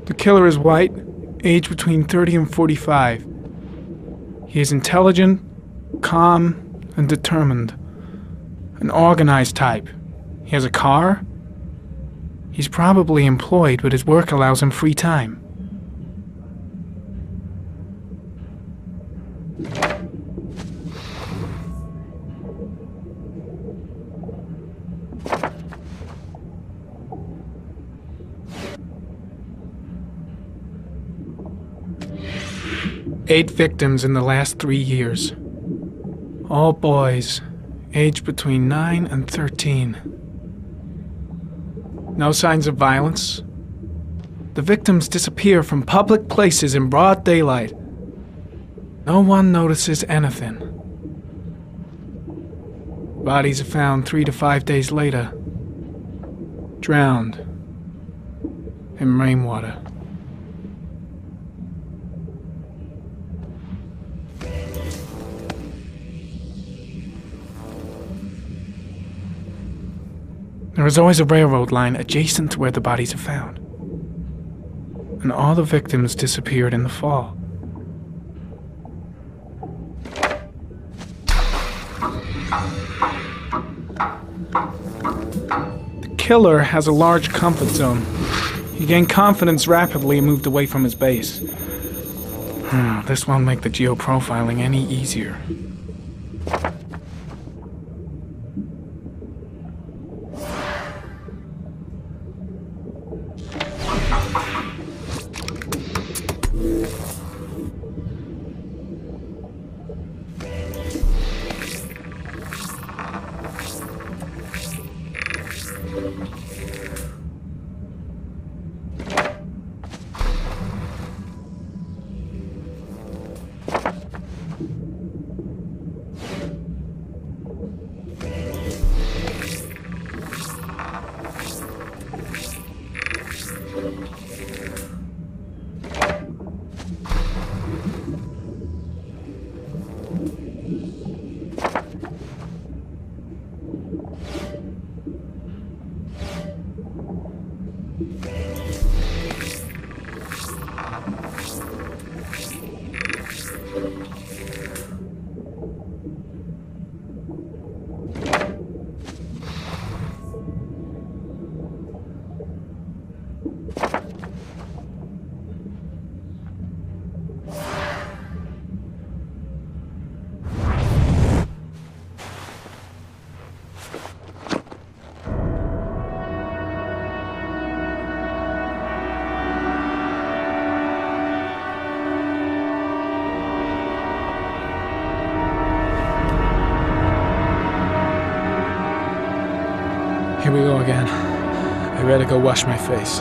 The killer is white, aged between 30 and 45. He is intelligent, calm, and determined. An organized type. He has a car. He's probably employed, but his work allows him free time. Eight victims in the last 3 years. All boys, aged between 9 and 13. No signs of violence. The victims disappear from public places in broad daylight. No one notices anything. Bodies are found 3 to 5 days later, drowned in rainwater. There is always a railroad line adjacent to where the bodies are found. And all the victims disappeared in the fall. The killer has a large comfort zone. He gained confidence rapidly and moved away from his base. This won't make the geoprofiling any easier. Here we go again. I better go wash my face.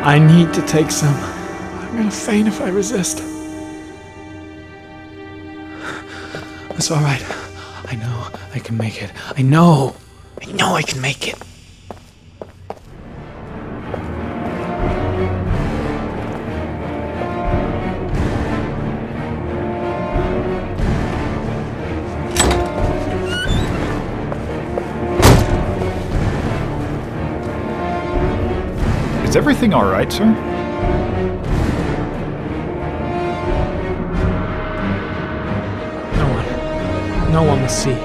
I need to take some. I'm gonna faint if I resist. It's all right. I know I can make it. I know I can make it. Is everything all right, sir? No one will see.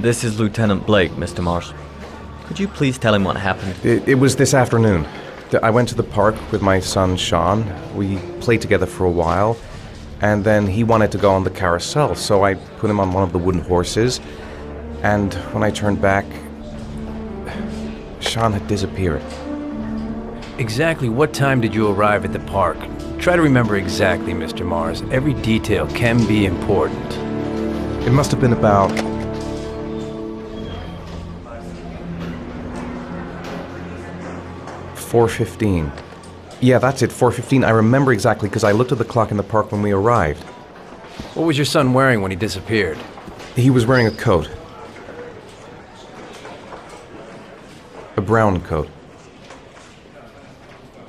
This is Lieutenant Blake, Mr. Mars. Could you please tell him what happened? It was this afternoon. I went to the park with my son, Sean. We played together for a while, and then he wanted to go on the carousel, so I put him on one of the wooden horses, and when I turned back, Sean had disappeared. Exactly what time did you arrive at the park? Try to remember exactly, Mr. Mars. Every detail can be important. It must have been about 4:15. Yeah, that's it, 4:15. I remember exactly because I looked at the clock in the park when we arrived. What was your son wearing when he disappeared? He was wearing a coat. A brown coat.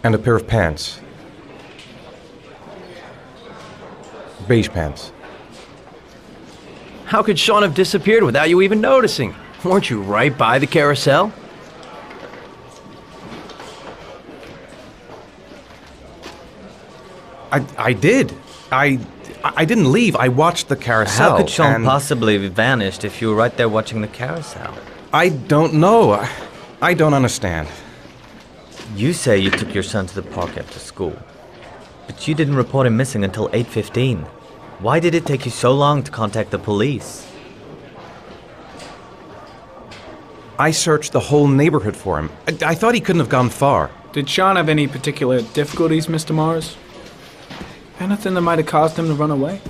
And a pair of pants. Beige pants. How could Sean have disappeared without you even noticing? Weren't you right by the carousel? I did. I didn't leave. I watched the carousel. How could Sean possibly have vanished if you were right there watching the carousel? I don't know. I don't understand. You say you took your son to the park after school, but you didn't report him missing until 8:15. Why did it take you so long to contact the police? I searched the whole neighborhood for him. I thought he couldn't have gone far. Did Sean have any particular difficulties, Mr. Mars? Anything that might have caused him to run away?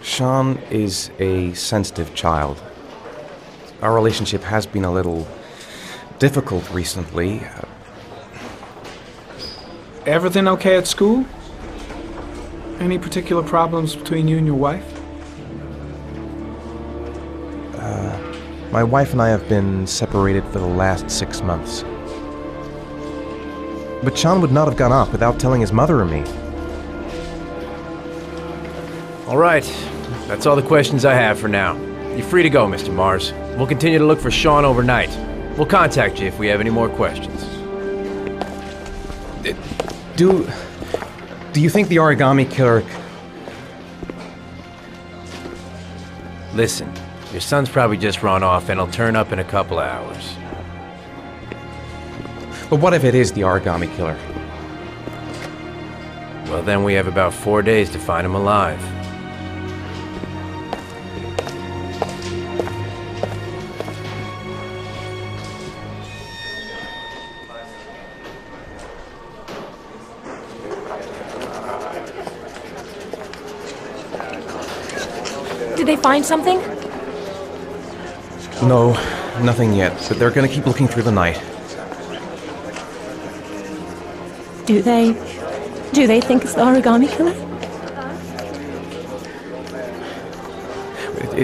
Sean is a sensitive child. Our relationship has been a little difficult recently. Everything okay at school? Any particular problems between you and your wife? My wife and I have been separated for the last 6 months. But Sean would not have gone off without telling his mother or me. All right. That's all the questions I have for now. You're free to go, Mr. Mars. We'll continue to look for Sean overnight. We'll contact you if we have any more questions. Do you think the origami killer... Listen, your son's probably just run off and he'll turn up in a couple of hours. But what if it is the origami killer? Well, then we have about 4 days to find him alive. Did they find something? No, nothing yet, but they're gonna keep looking through the night. Do they think it's the origami killer?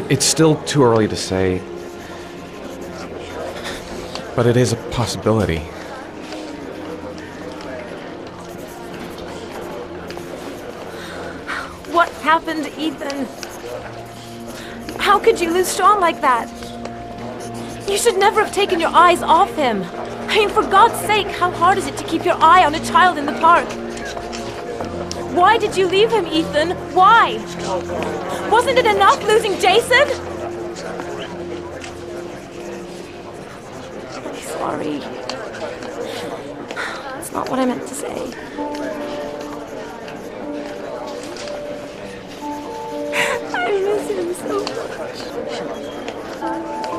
It's still too early to say, but it is a possibility. What happened, Ethan? How could you lose Sean like that? You should never have taken your eyes off him. I mean, for God's sake, how hard is it to keep your eye on a child in the park? Why did you leave him, Ethan? Why? Wasn't it enough losing Jason? I'm sorry. That's not what I meant to say. I miss him so much. Ha ha ha.